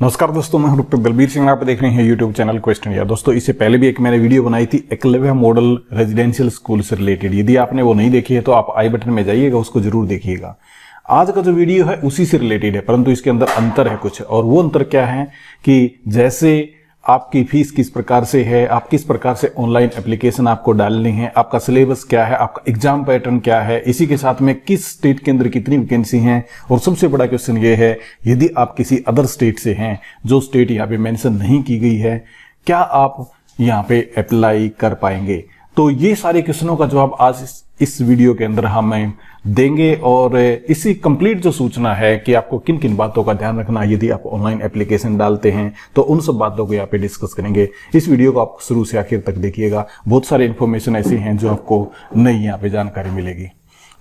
नमस्कार दोस्तों, मैं डॉक्टर दलबीर सिंह। आप देख रहे हैं यूट्यूब चैनल क्वेश्चन इंडिया। दोस्तों, इससे पहले भी एक मैंने वीडियो बनाई थी एकलव्य मॉडल रेजिडेंशियल स्कूल से रिलेटेड। यदि आपने वो नहीं देखी है तो आप आई बटन में जाइएगा, उसको जरूर देखिएगा। आज का जो वीडियो है उसी से रिलेटेड है, परंतु इसके अंदर अंतर है कुछ। और वो अंतर क्या है कि जैसे आपकी फीस किस प्रकार से है, आप किस प्रकार से ऑनलाइन एप्लीकेशन आपको डालनी है, आपका सिलेबस क्या है, आपका एग्जाम पैटर्न क्या है, इसी के साथ में किस स्टेट के अंदर कितनी वैकेंसी हैं, और सबसे बड़ा क्वेश्चन ये है यदि आप किसी अदर स्टेट से हैं, जो स्टेट यहाँ पे मेंशन नहीं की गई है, क्या आप यहाँ पे अप्लाई कर पाएंगे। तो ये सारे क्वेश्चनों का जवाब आज इस वीडियो के अंदर हम देंगे। और इसी कंप्लीट जो सूचना है कि आपको किन किन बातों का ध्यान रखना है यदि आप ऑनलाइन एप्लीकेशन डालते हैं, तो उन सब बातों को यहाँ पे डिस्कस करेंगे। इस वीडियो को आप शुरू से आखिर तक देखिएगा, बहुत सारे इन्फॉर्मेशन ऐसी हैं जो आपको नई यहाँ पे जानकारी मिलेगी।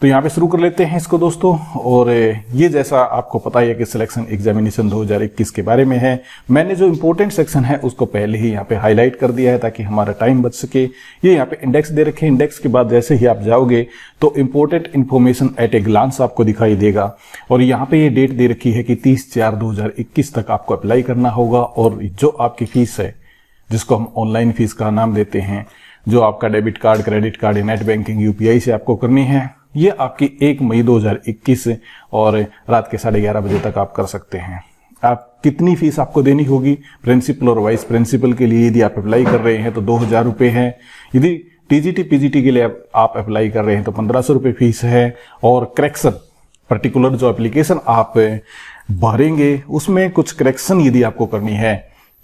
तो यहाँ पे शुरू कर लेते हैं इसको दोस्तों। और ये जैसा आपको पता ही है कि सिलेक्शन एग्जामिनेशन 2021 के बारे में है। मैंने जो इंपॉर्टेंट सेक्शन है उसको पहले ही यहाँ पे हाईलाइट कर दिया है ताकि हमारा टाइम बच सके। ये यहाँ पे इंडेक्स दे रखे हैं। इंडेक्स के बाद जैसे ही आप जाओगे तो important information at a glance आपको दिखाई देगा। और यहाँ पे ये डेट दे रखी है कि 30/4/2021 तक आपको अप्लाई करना होगा। और जो आपकी फीस है, जिसको हम ऑनलाइन फीस का नाम देते हैं, जो आपका debit card, credit card, net banking, UPI से आपको करनी है, ये आपकी 1 मई 2021 और रात के 11:30 बजे तक आप कर सकते हैं। आप कितनी फीस आपको देनी होगी प्रिंसिपल और वाइस प्रिंसिपल के लिए यदि आप अप्लाई कर रहे हैं तो 2000 रुपये है। यदि टीजीटी पीजीटी के लिए आप अप्लाई कर रहे हैं तो 1500 रुपये फीस है। और करेक्शन पर्टिकुलर जो एप्लीकेशन आप भरेंगे उसमें कुछ करेक्शन यदि आपको करनी है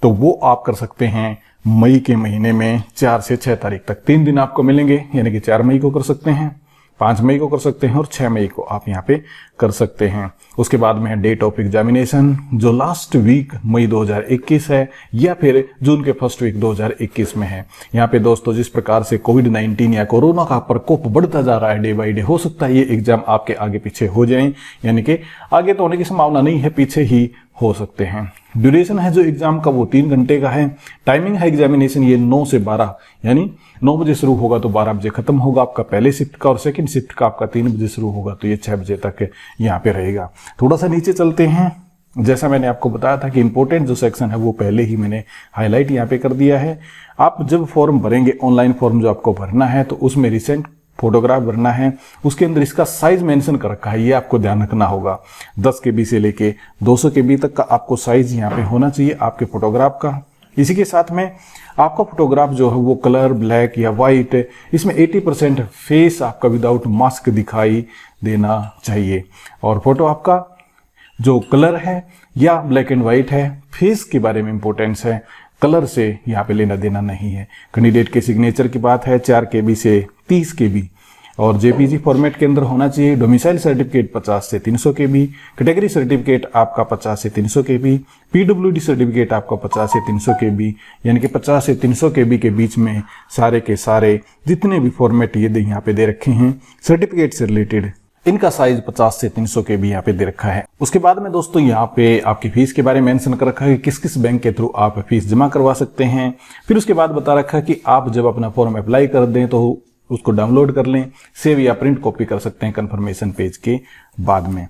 तो वो आप कर सकते हैं मई के महीने में 4 से 6 तारीख तक। 3 दिन आपको मिलेंगे, यानी कि 4 मई को कर सकते हैं, 5 मई को कर सकते हैं और 6 मई को आप यहाँ पे कर सकते हैं। उसके बाद में है डेट ऑफ एग्जामिनेशन, जो लास्ट वीक मई 2021 है या फिर जून के फर्स्ट वीक 2021 में है। यहाँ पे दोस्तों जिस प्रकार से कोविड-19 या कोरोना का प्रकोप बढ़ता जा रहा है डे बाई डे, हो सकता है ये एग्जाम आपके आगे पीछे हो जाए, यानी कि आगे तो होने की संभावना नहीं है, पीछे ही हो सकते हैं। ड्यूरेशन है जो एग्जाम का वो 3 घंटे का है। टाइमिंग है एग्जामिनेशन ये 9 से 12, यानी 9 बजे शुरू होगा तो 12 बजे खत्म होगा आपका पहले शिफ्ट का, और सेकंड शिफ्ट का आपका 3 बजे शुरू होगा तो ये 6 बजे तक यहाँ पे रहेगा। थोड़ा सा नीचे चलते हैं। जैसा मैंने आपको बताया था कि इंपॉर्टेंट जो सेक्शन है वो पहले ही मैंने हाईलाइट यहाँ पे कर दिया है। आप जब फॉर्म भरेंगे, ऑनलाइन फॉर्म जो आपको भरना है, तो उसमें रिसेंट फोटोग्राफ भरना है। उसके अंदर इसका साइज मेंशन कर रखा है, ये आपको ध्यान रखना होगा। 10 KB से लेके 200 KB तक का आपको साइज यहाँ पे होना चाहिए आपके फोटोग्राफ का। इसी के साथ में आपका फोटोग्राफ जो है वो कलर ब्लैक या वाइट, इसमें 80% फेस आपका विदाउट मास्क दिखाई देना चाहिए। और फोटो आपका जो कलर है या ब्लैक एंड व्हाइट है, फेस के बारे में इंपॉर्टेंस है, कलर से यहाँ पे लेना देना नहीं है। कैंडिडेट के सिग्नेचर की बात है 4 KB से 30 KB, और जेपीजी फॉर्मेट के अंदर होना चाहिए। डोमिसाइल सर्टिफिकेट 50 से 300 KB, कैटेगरी सर्टिफिकेट आपका 50 से 300 KB, पीडब्ल्यूडी सर्टिफिकेट आपका 50 से 300 KB, यानी कि 50 से 300 KB के बीच में सारे के सारे जितने भी फॉर्मेट ये यहाँ पे दे रखे हैं सर्टिफिकेट से रिलेटेड, इनका साइज 50 से 300 KB यहाँ पे दे रखा है। उसके बाद में दोस्तों यहाँ पे आपकी फीस के बारे में मेंशन कर रखा है कि किस किस बैंक के थ्रू आप फीस जमा करवा सकते हैं। फिर उसके बाद बता रखा है कि आप जब अपना फॉर्म अप्लाई कर दें तो उसको डाउनलोड कर लें, सेव या प्रिंट कॉपी कर सकते हैं कंफर्मेशन पेज के बाद में।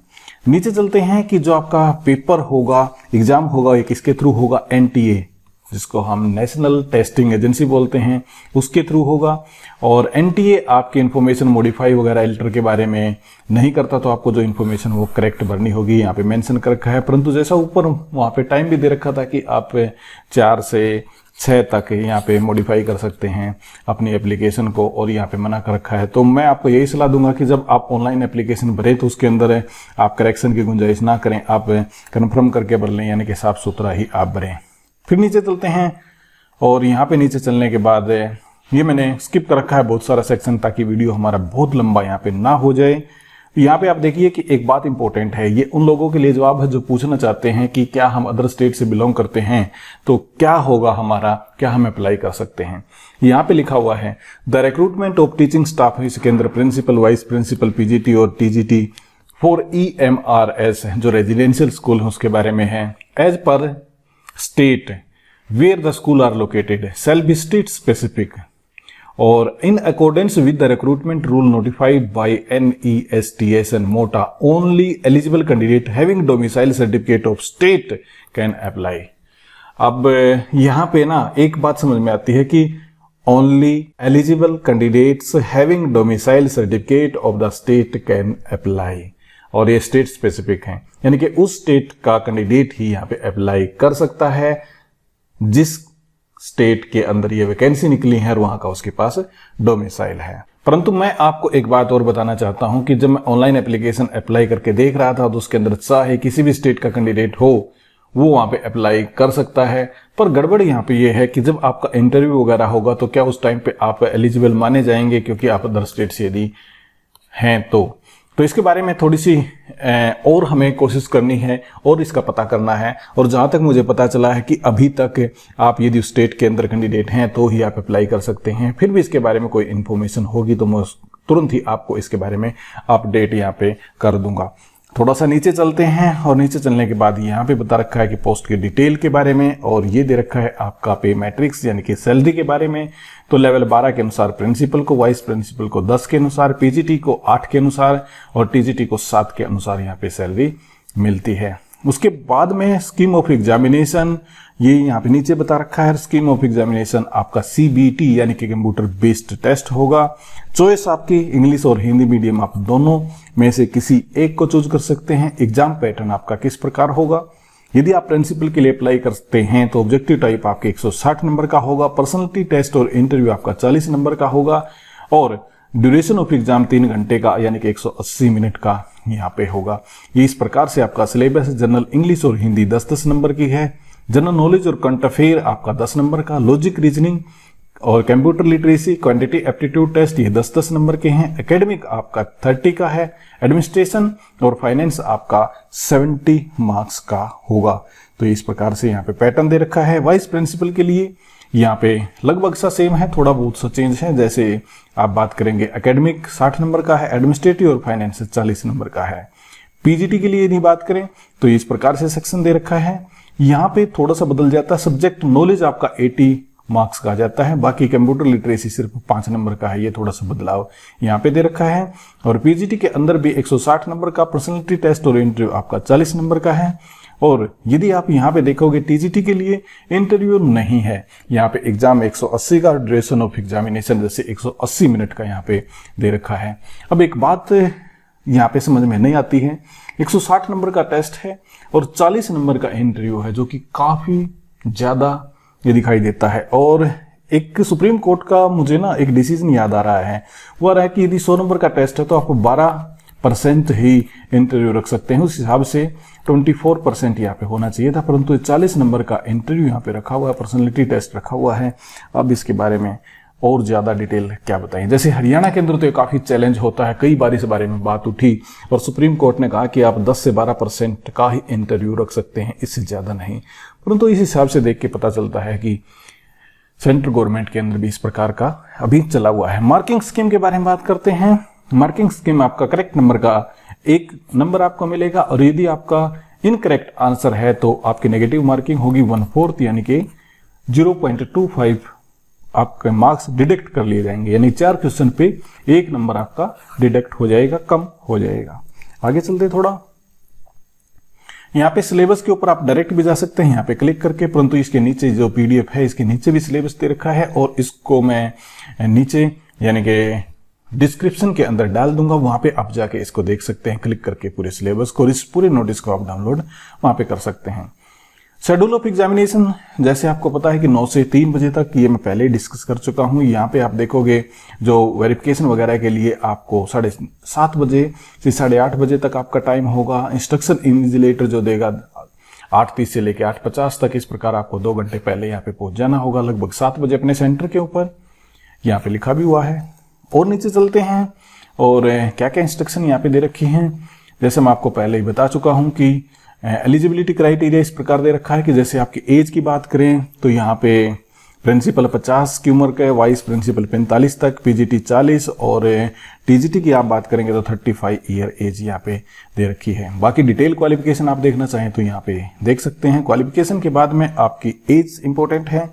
नीचे चलते हैं कि जो आपका पेपर होगा, एग्जाम होगा, ये किसके थ्रू होगा, NTA, जिसको हम नेशनल टेस्टिंग एजेंसी बोलते हैं, उसके थ्रू होगा। और NTA आपकी इन्फॉर्मेशन मॉडिफाई वगैरह एल्टर के बारे में नहीं करता, तो आपको जो इन्फॉर्मेशन वो करेक्ट भरनी होगी, यहाँ पे मेंशन कर रखा है। परंतु जैसा ऊपर वहाँ पे टाइम भी दे रखा था कि आप 4 से 6 तक यहाँ पे मॉडिफाई कर सकते हैं अपनी एप्लीकेशन को, और यहाँ पे मना कर रखा है। तो मैं आपको यही सलाह दूंगा कि जब आप ऑनलाइन एप्लीकेशन भरें तो उसके अंदर आप करेक्शन की गुंजाइश ना करें, आप कन्फर्म करके भर लें, यानी कि साफ सुथरा ही आप भरें। फिर नीचे चलते हैं, और यहाँ पे नीचे चलने के बाद ये मैंने स्किप कर रखा है बहुत सारा सेक्शन, ताकि वीडियो हमारा बहुत लंबा यहाँ पे ना हो जाए। यहाँ पे आप देखिए कि एक बात इंपॉर्टेंट है, ये उन लोगों के लिए जवाब है जो पूछना चाहते हैं कि क्या हम अदर स्टेट से बिलोंग करते हैं तो क्या होगा हमारा, क्या हम अप्लाई कर सकते हैं। यहाँ पे लिखा हुआ है the recruitment of teaching staff, इसके अंदर प्रिंसिपल, वाइस प्रिंसिपल, पीजीटी और टीजीटी फॉर EMRS जो रेजिडेंशियल स्कूल है उसके बारे में है। As per state where the school are located shall be state specific, और in accordance with the recruitment rule notified by NESTS and मोटा only eligible candidate having domicile certificate of state can apply. अब यहां पे ना एक बात समझ में आती है कि only eligible candidates having domicile certificate of the state can apply, और ये स्टेट स्पेसिफिक है, यानी कि उस स्टेट का कैंडिडेट ही यहाँ पे अप्लाई कर सकता है जिस स्टेट के अंदर ये वैकेंसी निकली है और वहां का उसके पास डोमिसाइल है। परंतु मैं आपको एक बात और बताना चाहता हूं कि जब मैं ऑनलाइन एप्लीकेशन अप्लाई करके देख रहा था तो उसके अंदर चाहे किसी भी स्टेट का कैंडिडेट हो वो वहां पे अप्लाई कर सकता है, पर गड़बड़ यहाँ पे ये है कि जब आपका इंटरव्यू वगैरह होगा तो क्या उस टाइम पे आप एलिजिबल माने जाएंगे क्योंकि आप अदर स्टेट से यदि हैं तो इसके बारे में थोड़ी सी और हमें कोशिश करनी है और इसका पता करना है। और जहां तक मुझे पता चला है कि अभी तक आप यदि स्टेट के अंदर कैंडिडेट हैं तो ही आप अप्लाई कर सकते हैं। फिर भी इसके बारे में कोई इन्फॉर्मेशन होगी तो मैं तुरंत ही आपको इसके बारे में अपडेट यहाँ पे कर दूंगा। थोड़ा सा नीचे चलते हैं और नीचे चलने के बाद यहाँ पे बता रखा है कि पोस्ट की डिटेल के बारे में, और ये दे रखा है आपका पे मैट्रिक्स यानी कि सैलरी के बारे में। तो लेवल 12 के अनुसार प्रिंसिपल को, वाइस प्रिंसिपल को 10 के अनुसार, पीजीटी को 8 के अनुसार और टीजीटी को 7 के अनुसार यहाँ पे सैलरी मिलती है। उसके बाद में स्कीम ऑफ एग्जामिनेशन, ये यहाँ पे नीचे बता रखा है। स्कीम ऑफ एग्जामिनेशन आपका CBT यानी कि कंप्यूटर बेस्ड टेस्ट होगा। चॉइस आपकी इंग्लिश और हिंदी मीडियम, आप दोनों में से किसी एक को चूज कर सकते हैं। एग्जाम पैटर्न आपका किस प्रकार होगा, यदि आप प्रिंसिपल के लिए अप्लाई करते हैं तो ऑब्जेक्टिव टाइप आपके 160 नंबर का होगा, पर्सनैलिटी टेस्ट और इंटरव्यू आपका 40 नंबर का होगा, और ड्यूरेशन ऑफ एग्जाम 3 घंटे का यानी कि 180 मिनट का यहाँ पे होगा। ये इस प्रकार से आपका सिलेबस जनरल इंग्लिश और हिंदी 10-10 नंबर की है। जनरल नॉलेज और करंट अफेयर आपका 10 नंबर का, लॉजिक रीजनिंग और computer literacy quantity aptitude test ये 10-10 नंबर के हैं। एकेडमिक आपका 30 का है, एडमिनिस्ट्रेशन और फाइनेंस आपका 70 मार्क्स का होगा। तो इस प्रकार से यहाँ पे पैटर्न दे रखा है। वाइस प्रिंसिपल के लिए यहाँ पे लगभग सा सेम है, थोड़ा बहुत सा चेंज है। जैसे आप बात करेंगे एकेडमिक 60 नंबर का है, एडमिनिस्ट्रेटिव और फाइनेंस 40 नंबर का है। पीजीटी के लिए यदि बात करें तो इस प्रकार से सेक्शन दे रखा है। यहाँ पे थोड़ा सा बदल जाता है, सब्जेक्ट नॉलेज आपका 80 मार्क्स का जाता है, बाकी कंप्यूटर लिटरेसी सिर्फ 5 नंबर का है। ये थोड़ा सा बदलाव यहाँ पे दे रखा है। और पीजीटी के अंदर भी 160 नंबर का, पर्सनैलिटी टेस्ट और इंटरव्यू आपका 40 नंबर का है। और यदि आप यहाँ पे देखोगे टीजीटी के लिए इंटरव्यू नहीं है, यहाँ पे एग्जाम 180 का, ड्यूरेशन ऑफ एग्जामिनेशन जैसे 180 मिनट का यहाँ पे दे रखा है। अब एक बात यहाँ पे समझ में नहीं आती है, 160 नंबर का टेस्ट है और 40 नंबर का इंटरव्यू है, जो कि काफी ज्यादा ये दिखाई देता है। और एक सुप्रीम कोर्ट का मुझे ना एक डिसीजन याद आ रहा है, वो आ रहा है कि यदि 100 नंबर का टेस्ट है तो आपको 12% ही इंटरव्यू रख सकते हैं। उस हिसाब से 24% यहाँ पे होना चाहिए था, परंतु 40 नंबर का इंटरव्यू यहाँ पे रखा हुआ है, पर्सनैलिटी टेस्ट रखा हुआ है। अब इसके बारे में और ज्यादा डिटेल क्या बताएं। जैसे हरियाणा के अंदर तो काफी चैलेंज होता है, कई बार इस बारे में बात उठी और सुप्रीम कोर्ट ने कहा कि आप 10 से 12% का ही इंटरव्यू रख सकते हैं, इससे ज्यादा नहीं। परंतु इस हिसाब से देख के पता चलता है कि सेंट्रल गवर्नमेंट के अंदर भी इस प्रकार का अभी चला हुआ है। मार्किंग स्कीम के बारे में बात करते हैं। मार्किंग स्कीम आपका करेक्ट नंबर का 1 नंबर आपको मिलेगा, और यदि आपका इनकरेक्ट आंसर है तो आपकी नेगेटिव मार्किंग होगी 1/4 यानी कि 0.25 आपके मार्क्स डिडक्ट कर लिए जाएंगे, यानी 4 क्वेश्चन पे 1 नंबर आपका डिडक्ट हो जाएगा, कम हो जाएगा। आगे चलते थोड़ा, यहाँ पे सिलेबस के ऊपर आप डायरेक्ट भी जा सकते हैं यहाँ पे क्लिक करके, परंतु इसके नीचे जो PDF है इसके नीचे भी सिलेबस दे रखा है, और इसको मैं नीचे यानी कि डिस्क्रिप्शन के अंदर डाल दूंगा, वहां पे आप जाके इसको देख सकते हैं क्लिक करके पूरे सिलेबस को, और इस पूरे नोटिस को आप डाउनलोड वहां पे कर सकते हैं। शेड्यूल ऑफ एग्जामिनेशन जैसे आपको पता है कि 9 से 3 बजे तक, ये मैं पहले ही डिस्कस कर चुका हूं। यहाँ पे आप देखोगे जो वेरिफिकेशन वगैरह के लिए आपको 7:30 बजे से 8:30 बजे तक आपका टाइम होगा। इंस्ट्रक्शन इन्विजिलेटर जो देगा 8:30 से लेकर 8:50 तक, इस प्रकार आपको 2 घंटे पहले यहाँ पे पहुंच जाना होगा, लगभग 7 बजे अपने सेंटर के ऊपर, यहाँ पे लिखा भी हुआ है। और नीचे चलते हैं और क्या क्या इंस्ट्रक्शन यहाँ पे दे रखी हैं। जैसे मैं आपको पहले ही बता चुका हूं कि एलिजिबिलिटी क्राइटेरिया इस प्रकार दे रखा है कि जैसे आपकी एज की बात करें तो यहाँ पे प्रिंसिपल 50 की उम्र का है, वाइस प्रिंसिपल 45 तक, पीजीटी 40 और टीजीटी की आप बात करेंगे तो 35 ईयर एज यहाँ पे दे रखी है। बाकी डिटेल क्वालिफिकेशन आप देखना चाहें तो यहाँ पे देख सकते हैं। क्वालिफिकेशन के बाद में आपकी एज इंपॉर्टेंट है।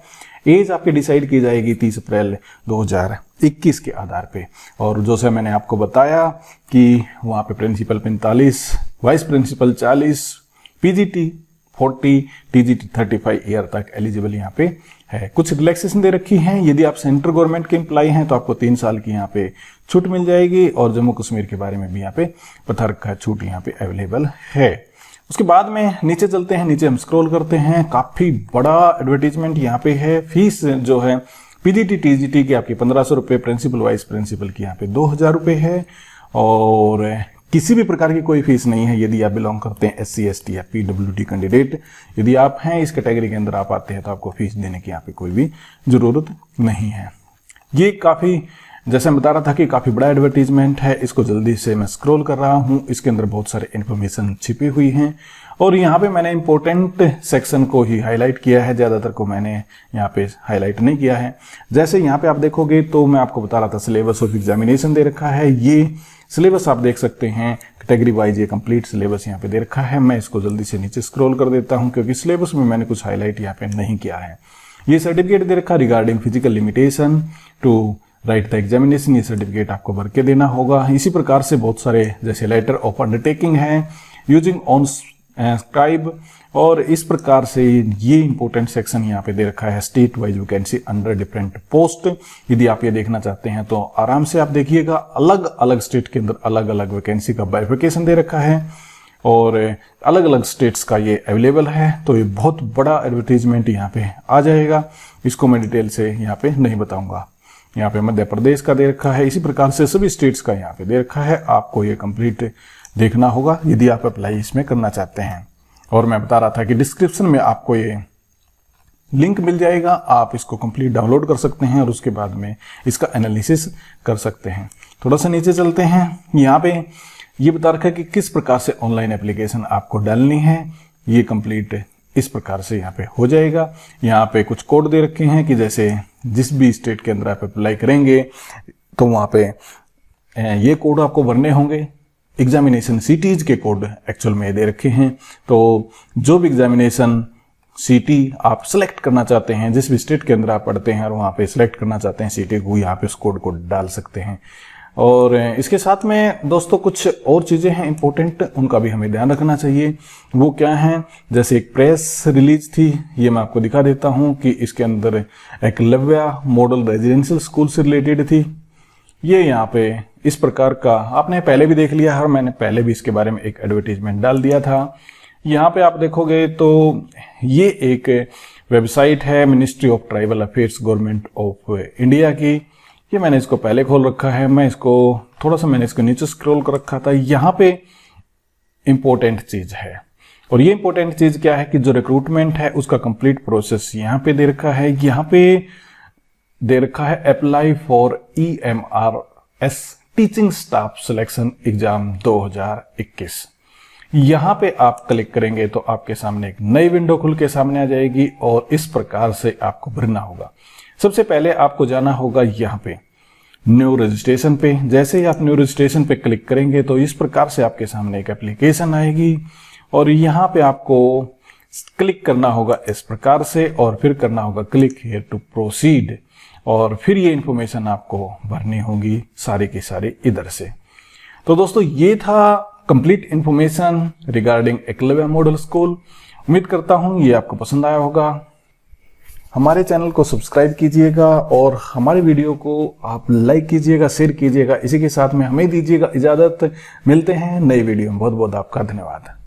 एज आपकी डिसाइड की जाएगी 30 अप्रैल 2021 के आधार पे। और जैसे मैंने आपको बताया कि वहाँ पे principal 45, vice principal 40, PGT 40, TGT 35 year तक एलिजिबल यहाँ पे है। कुछ रिलैक्सेशन दे रखी हैं। यदि आप सेंट्रल गवर्नमेंट के एम्प्लॉय हैं तो आपको 3 साल की यहाँ पे छूट मिल जाएगी, और जम्मू कश्मीर के बारे में भी यहाँ पे बता रखा है, छूट यहाँ पे अवेलेबल है। उसके बाद में नीचे चलते हैं, नीचे हम स्क्रॉल करते हैं, काफी बड़ा एडवर्टीजमेंट यहाँ पे है। फीस जो है पीजीटी टीजीटी की आपकी 1500 रुपये, प्रिंसिपल वाइस प्रिंसिपल की यहाँ पे 2000 रुपये है, और किसी भी प्रकार की कोई फीस नहीं है यदि आप बिलोंग करते हैं SC ST या PWD कैंडिडेट। यदि आप हैं इस कैटेगरी के अंदर आप आते हैं तो आपको फीस देने की यहाँ पे कोई भी जरूरत नहीं है। ये काफी, जैसे मैं बता रहा था कि काफी बड़ा एडवर्टीजमेंट है, इसको जल्दी से मैं स्क्रॉल कर रहा हूँ। इसके अंदर बहुत सारे इन्फॉर्मेशन छिपी हुई हैं, और यहाँ पे मैंने इंपॉर्टेंट सेक्शन को ही हाईलाइट किया है, ज्यादातर को मैंने यहाँ पे हाईलाइट नहीं किया है। जैसे यहाँ पे आप देखोगे तो मैं आपको बता रहा था सिलेबस ऑफ एग्जामिनेशन दे रखा है। ये सिलेबस आप देख सकते हैं कैटेगरी वाइज, ये कंप्लीट सिलेबस यहाँ पे दे रखा है। मैं इसको जल्दी से नीचे स्क्रॉल कर देता हूँ क्योंकि सिलेबस में मैंने कुछ हाईलाइट यहाँ पे नहीं किया है। ये सर्टिफिकेट दे रखा regarding physical limitation to write the examination, ये सर्टिफिकेट आपको भर के देना होगा। इसी प्रकार से बहुत सारे जैसे लेटर ऑफ अंडरटेकिंग है, यूजिंग ऑन स्क्राइब, और इस प्रकार से ये इंपॉर्टेंट सेक्शन यहाँ पे दे रखा है state wise vacancy under different post. यदि आप ये देखना चाहते हैं तो आराम से आप देखिएगा, अलग अलग स्टेट के अंदर अलग अलग वैकेंसी का बाइफिकेशन दे रखा है, और अलग अलग स्टेट्स का ये अवेलेबल है। तो ये बहुत बड़ा एडवर्टीजमेंट यहाँ पे आ जाएगा, इसको मैं डिटेल से यहाँ पे नहीं बताऊंगा। यहाँ पे मध्य प्रदेश का दे रखा है, इसी प्रकार से सभी स्टेट्स का यहाँ पे दे रखा है। आपको ये कंप्लीट देखना होगा यदि आप अप्लाई इसमें करना चाहते हैं। और मैं बता रहा था कि डिस्क्रिप्शन में आपको ये लिंक मिल जाएगा, आप इसको कंप्लीट डाउनलोड कर सकते हैं और उसके बाद में इसका एनालिसिस कर सकते हैं। थोड़ा सा नीचे चलते हैं, यहाँ पे ये बता रखा है कि किस प्रकार से ऑनलाइन एप्लीकेशन आपको डालनी है। ये कंप्लीट इस प्रकार से यहाँ पे हो जाएगा। यहाँ पे कुछ कोड दे रखे हैं कि जैसे जिस भी स्टेट के अंदर आप अप्लाई करेंगे तो वहाँ पे ये कोड आपको भरने होंगे। एग्जामिनेशन सिटीज के कोड एक्चुअल में दे रखे हैं, तो जो भी एग्जामिनेशन सिटी आप सेलेक्ट करना चाहते हैं, जिस भी स्टेट के अंदर आप पढ़ते हैं और वहाँ पे सिलेक्ट करना चाहते हैं सिटी को, यहाँ पे उस कोड को डाल सकते हैं। और इसके साथ में दोस्तों कुछ और चीजें हैं इंपॉर्टेंट, उनका भी हमें ध्यान रखना चाहिए। वो क्या है, जैसे एक प्रेस रिलीज थी, ये मैं आपको दिखा देता हूँ कि इसके अंदर एकलव्य मॉडल रेजिडेंशियल स्कूल से रिलेटेड थी। ये यहाँ पे इस प्रकार का आपने पहले भी देख लिया है, और मैंने पहले भी इसके बारे में एक एडवर्टीजमेंट डाल दिया था। यहाँ पे आप देखोगे तो ये एक वेबसाइट है ministry of tribal affairs government of India की। ये मैंने इसको पहले खोल रखा है, मैं इसको थोड़ा सा मैंने इसको नीचे स्क्रॉल कर रखा था। यहाँ पे इंपॉर्टेंट चीज है, और ये इंपॉर्टेंट चीज क्या है कि जो रिक्रूटमेंट है उसका कंप्लीट प्रोसेस यहाँ पे दे रखा है। यहाँ पे दे रखा है apply for EMRS teaching staff selection exam 2021। यहाँ पे आप क्लिक करेंगे तो आपके सामने एक नई विंडो खुल के सामने आ जाएगी, और इस प्रकार से आपको भरना होगा। सबसे पहले आपको जाना होगा यहाँ पे न्यू रजिस्ट्रेशन पे। जैसे ही आप न्यू रजिस्ट्रेशन पे क्लिक करेंगे तो इस प्रकार से आपके सामने एक एप्लीकेशन आएगी, और यहाँ पे आपको क्लिक करना होगा इस प्रकार से, और फिर करना होगा क्लिक हियर टू प्रोसीड, और फिर ये इंफॉर्मेशन आपको भरनी होगी सारी की सारी इधर से। तो दोस्तों ये था complete information regarding Eklavya model school. उम्मीद करता हूं ये आपको पसंद आया होगा। हमारे चैनल को सब्सक्राइब कीजिएगा और हमारे वीडियो को आप लाइक कीजिएगा, शेयर कीजिएगा। इसी के साथ में हमें दीजिएगा इजाजत। मिलते हैं नई वीडियो में। बहुत बहुत आपका धन्यवाद।